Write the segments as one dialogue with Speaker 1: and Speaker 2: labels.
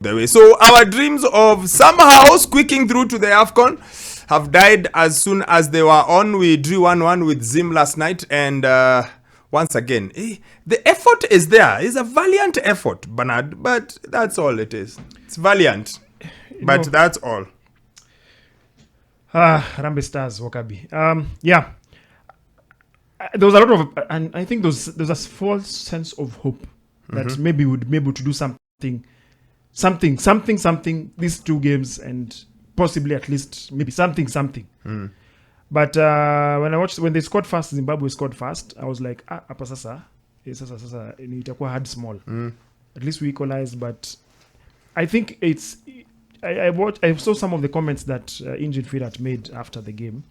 Speaker 1: the way. So our dreams of somehow squeaking through to the Afcon have died as soon as they were on. We drew 1-1 with Zim last night, and once again, the effort is there. It's a valiant effort, Bernard, but that's all it is. It's valiant, but that's all.
Speaker 2: Harambee Stars, Wakabi. Yeah. There was a lot of, and I think there's a false sense of hope that maybe we would be able to do something these 2 games, and possibly at least maybe something. But when they scored fast, Zimbabwe scored fast, I was like, apa sasa itakuwa hard small. At least we equalized, but I think it's I saw some of the comments that Injured Firat made after the game.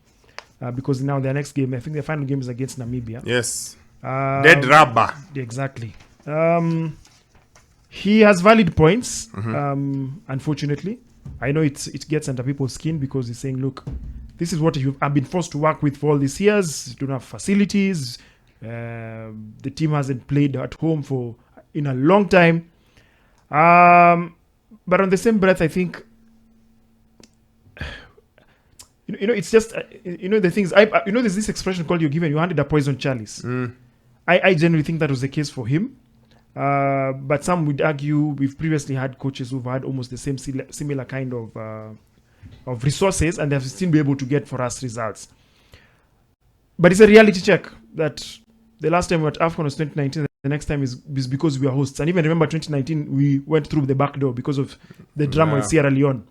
Speaker 2: Because now their next game, I think their final game is against Namibia.
Speaker 1: Yes. Dead rubber.
Speaker 2: Exactly. He has valid points, unfortunately. I know it gets under people's skin because he's saying, look, this is what I've been forced to work with for all these years. You don't have facilities. The team hasn't played at home in a long time. But on the same breath, I think, it's just, the things, there's this expression called you're handed a poison chalice. I generally think that was the case for him. But some would argue we've previously had coaches who've had almost the same similar kind of resources, and they've still been able to get for us results. But it's a reality check that the last time we were at Afcon was 2019. The next time is because we are hosts. And even remember 2019, we went through the back door because of the drama with Sierra Leone.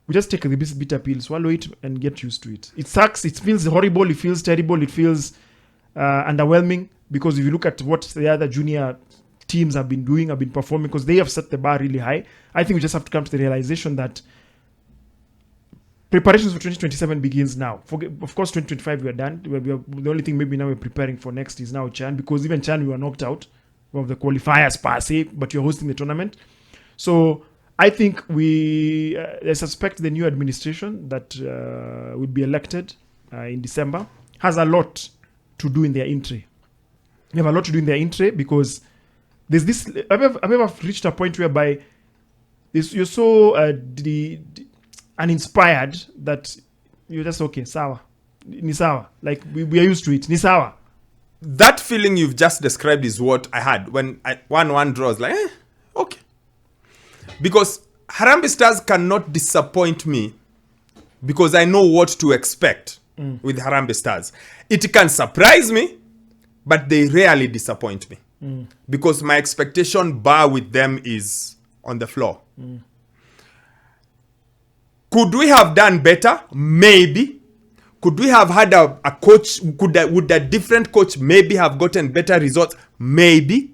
Speaker 2: We just take the bitter pill, swallow it, and get used to it. It sucks. It feels horrible. It feels terrible. It feels underwhelming, because if you look at what the other junior teams have been doing, have been performing, because they have set the bar really high. I think we just have to come to the realization that preparations for 2027 begins now. Of course, 2025 we are done. The only thing maybe now we're preparing for next is now Chan, because even Chan we were knocked out of the qualifiers per se, but you're hosting the tournament. So I think I suspect the new administration that will be elected in December has a lot to do in their entry. They have a lot to do in their entry, because there's this. I've ever reached a point whereby you're so uninspired that you're just okay, sawa, ni sawa. Like we are used to it, ni sawa.
Speaker 1: That feeling you've just described is what I had when 1-1 draws. Like, okay. Because Harambee Stars cannot disappoint me, because I know what to expect with Harambee Stars. It can surprise me, but they rarely disappoint me. Because my expectation bar with them is on the floor. Could we have done better? Maybe. Could we have had a coach? Would a different coach maybe have gotten better results? Maybe.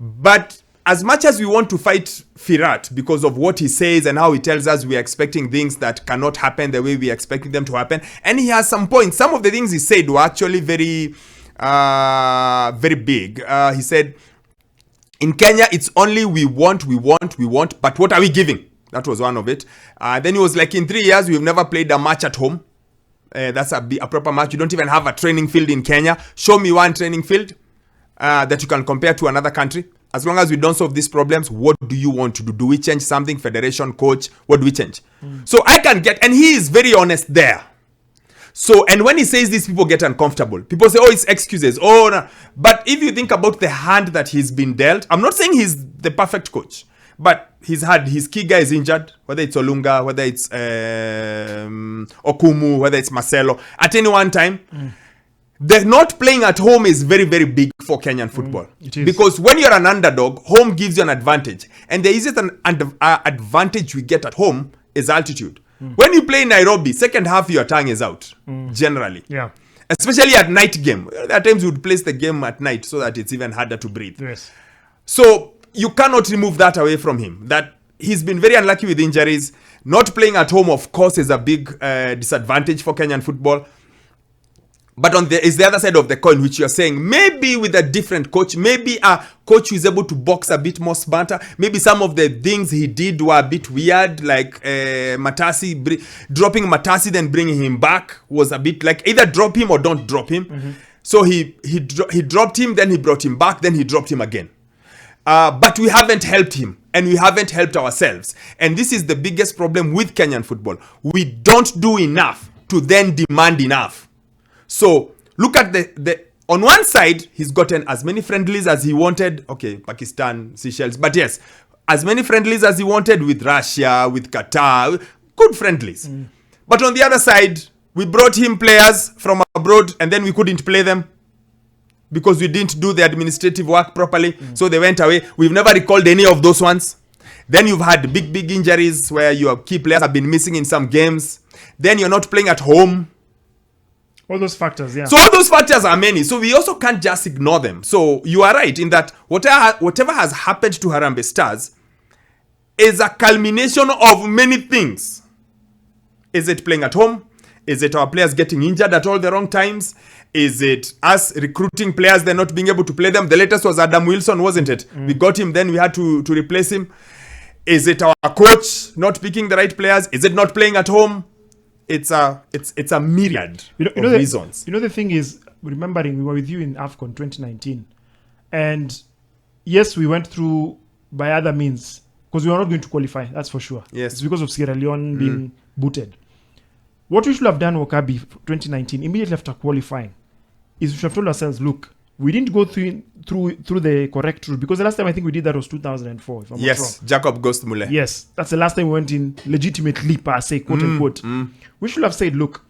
Speaker 1: But as much as we want to fight Firat because of what he says and how he tells us we are expecting things that cannot happen the way we are expecting them to happen, and he has some points. Some of the things he said were actually very, very big. He said, in Kenya, it's only we want, but what are we giving? That was one of it. Then he was like, in 3 years, we've never played a match at home. That's a proper match. You don't even have a training field in Kenya. Show me one training field that you can compare to another country. As long as we don't solve these problems, what do you want to do? Do we change something? Federation, coach, what do we change? So I can get, and he is very honest there. So, and when he says this, people get uncomfortable. People say, oh, it's excuses. Oh, no. But if you think about the hand that he's been dealt, I'm not saying he's the perfect coach, but he's had his key guys injured, whether it's Olunga, whether it's Okumu, whether it's Marcelo, at any one time. The not playing at home is very, very big for Kenyan football.
Speaker 2: It is.
Speaker 1: Because when you're an underdog, home gives you an advantage. And the easiest advantage we get at home is altitude. When you play in Nairobi, second half your tongue is out, generally.
Speaker 2: Yeah.
Speaker 1: Especially at night game. There are times we would place the game at night so that it's even harder to breathe.
Speaker 2: Yes.
Speaker 1: So you cannot remove that away from him. That he's been very unlucky with injuries. Not playing at home, of course, is a big disadvantage for Kenyan football. But is the other side of the coin, which you're saying, maybe with a different coach, maybe a coach who is able to box a bit more smarter. Maybe some of the things he did were a bit weird, like Matasi, dropping Matasi, then bringing him back was a bit like either drop him or don't drop him. So he dropped him, then he brought him back, then he dropped him again. But we haven't helped him. and we haven't helped ourselves. And this is the biggest problem with Kenyan football. We don't do enough to then demand enough. So look at the on one side, he's gotten as many friendlies as he wanted. Okay, Pakistan, Seychelles, but yes, as many friendlies as he wanted with Russia, with Qatar, good friendlies. But on the other side, we brought him players from abroad and then we couldn't play them because we didn't do the administrative work properly. So they went away. We've never recalled any of those ones. Then you've had big injuries where your key players have been missing in some games. Then you're not playing at home.
Speaker 2: All those factors, yeah.
Speaker 1: So all those factors are many. So we also can't just ignore them. So you are right in that whatever has happened to Harambee Stars is a culmination of many things. Is it playing at home? Is it our players getting injured at all the wrong times? Is it us recruiting players, they're not being able to play them? The latest was Adam Wilson, wasn't it? We got him, then we had to replace him. Is it our coach not picking the right players? Is it not playing at home? It's a myriad of reasons.
Speaker 2: The thing is, remembering we were with you in Afcon 2019, and yes, we went through by other means because we were not going to qualify. That's for sure.
Speaker 1: Yes,
Speaker 2: it's because of Sierra Leone being booted. What we should have done, Wakabi, 2019, immediately after qualifying, is we should have told ourselves, look, we didn't go through the correct route because the last time I think we did that was 2004. If I'm not wrong.
Speaker 1: Jacob Gostmule.
Speaker 2: Yes, that's the last time we went in legitimately per se, quote unquote. We should have said, look,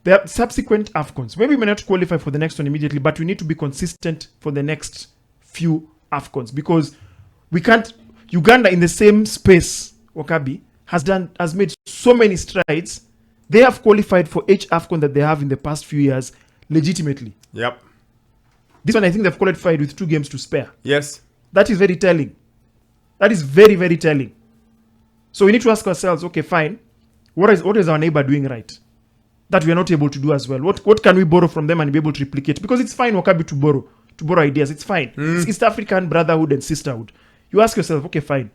Speaker 2: there are subsequent Afcons. Maybe we may not qualify for the next one immediately, but we need to be consistent for the next few Afcons because we can't. Uganda in the same space, Wakabi, has made so many strides. They have qualified for each Afcon that they have in the past few years legitimately.
Speaker 1: Yep.
Speaker 2: This one, I think they've qualified with 2 games to spare.
Speaker 1: Yes.
Speaker 2: That is very telling. That is very, very telling. So we need to ask ourselves, okay, fine. What is our neighbor doing right that we are not able to do as well? What can we borrow from them and be able to replicate? Because it's fine, Wakabi, to borrow ideas. It's fine. It's East African brotherhood and sisterhood. You ask yourself, okay, fine.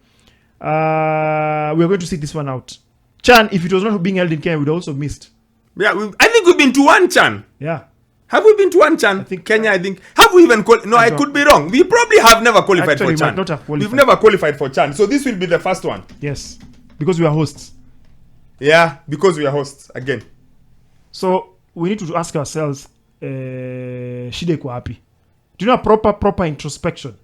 Speaker 2: We're going to sit this one out. Chan, if it was not being held in Kenya, we would also have missed.
Speaker 1: Yeah, I think we've been to one Chan.
Speaker 2: Yeah.
Speaker 1: Have we been to one Chan?
Speaker 2: I think
Speaker 1: Kenya, Have we even No, I could be wrong. We probably have never qualified
Speaker 2: Actually,
Speaker 1: for Chan.
Speaker 2: might not have qualified.
Speaker 1: We've never qualified for Chan. So this will be the first one.
Speaker 2: Yes. Because we are hosts.
Speaker 1: Yeah, because we are hosts again.
Speaker 2: So we need to ask ourselves, shida iko wapi? Do you know a proper introspection?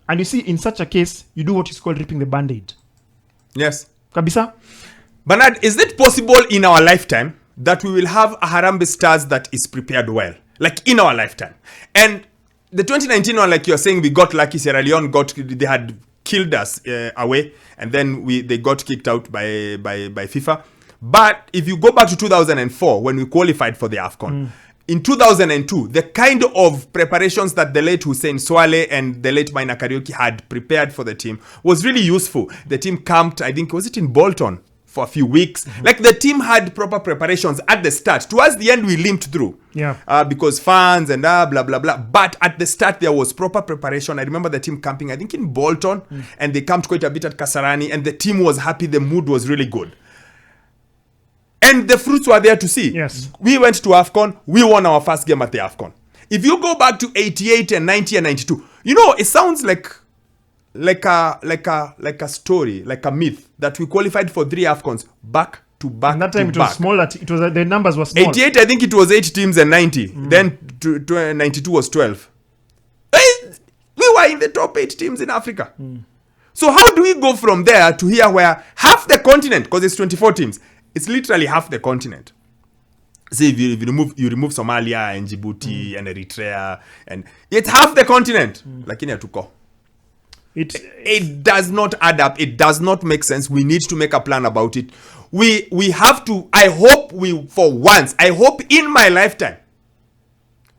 Speaker 2: And you see, in such a case, you do what is called ripping the band-aid.
Speaker 1: Yes.
Speaker 2: Kabisa?
Speaker 1: Bernard, is it possible in our lifetime that we will have a Harambee Stars that is prepared well? Like in our lifetime. And the 2019 one, like you're saying, we got lucky. Sierra Leone they had killed us away. And then they got kicked out by FIFA. But if you go back to 2004, when we qualified for the Afcon, in 2002, the kind of preparations that the late Hussein Swale and the late Maina Kariuki had prepared for the team was really useful. The team camped, I think, was it in Bolton? For a few weeks. Like the team had proper preparations at the start. Towards the end, we limped through.
Speaker 2: Yeah.
Speaker 1: Because fans and blah, blah, blah. But at the start, there was proper preparation. I remember the team camping, I think in Bolton, and they camped quite a bit at Kasarani, and the team was happy. The mood was really good. And the fruits were there to see.
Speaker 2: Yes. We
Speaker 1: went to Afcon. We won our first game at the Afcon. If you go back to 88 and 90 and 92, it sounds like a story, like a myth that we qualified for 3 Afcons back to back.
Speaker 2: And that time it was small. It was the numbers were small.
Speaker 1: 88, I think it was 8 teams and 90. Then 92 was 12. We were in the top 8 teams in Africa. So how do we go from there to here where half the continent, because it's 24 teams, it's literally half the continent. See, if you remove Somalia and Djibouti and Eritrea, and it's half the continent. Lakini hatuko. It does not add up. It does not make sense. We need to make a plan about it. We have to. I hope in my lifetime,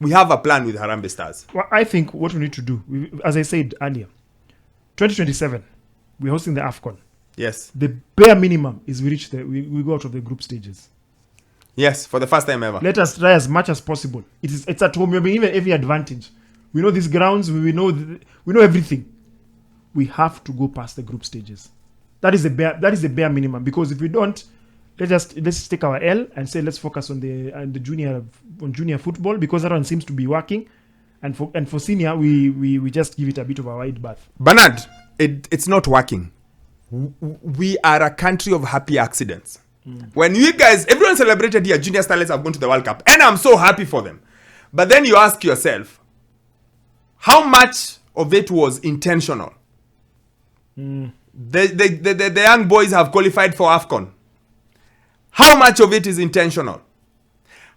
Speaker 1: we have a plan with Harambee Stars.
Speaker 2: Well, I think what we need to do, as I said earlier, 2027, we're hosting the Afcon.
Speaker 1: Yes.
Speaker 2: The bare minimum is we go out of the group stages.
Speaker 1: Yes, for the first time ever.
Speaker 2: Let us try as much as possible. It's at home. We have every advantage. We know these grounds. We know everything. We have to go past the group stages. That is the bare minimum. Because if we don't, let's take our L and say let's focus on the junior football, because that one seems to be working, and for senior we just give it a bit of a wide berth.
Speaker 1: Bernard, it's not working. we are a country of happy accidents. When you guys, everyone celebrated here, Junior Starlets have gone to the World Cup, and I'm so happy for them. But then you ask yourself, how much of it was intentional? The young boys have qualified for Afcon. How much of it is intentional?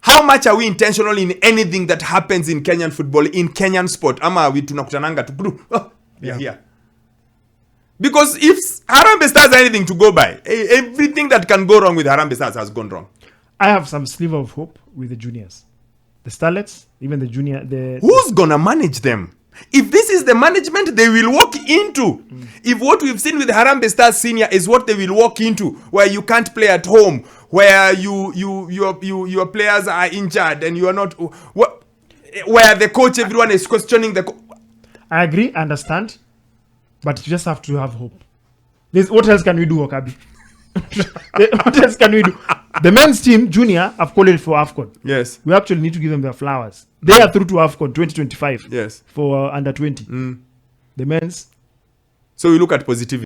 Speaker 1: How much are we intentional in anything that happens in Kenyan football, in Kenyan sport? Ama we tunakutananga tu. We are here. Because if Harambee Stars has anything to go by, everything that can go wrong with Harambee Stars has gone wrong.
Speaker 2: I have some sliver of hope with the juniors. The Starlets, even the junior...
Speaker 1: Who's going to manage them? If this is the management they will walk into, if what we've seen with Harambee Stars Senior is what they will walk into, where you can't play at home, where your players are injured and you are not... Where the coach, everyone is questioning the...
Speaker 2: I agree, understand. But you just have to have hope. What else can we do, Okabi? What else can we do? The men's team, junior, have qualified for Afcon.
Speaker 1: Yes.
Speaker 2: We actually need to give them their flowers. They are through to Afcon 2025.
Speaker 1: Yes.
Speaker 2: For under 20. The men's.
Speaker 1: So we look at positivity.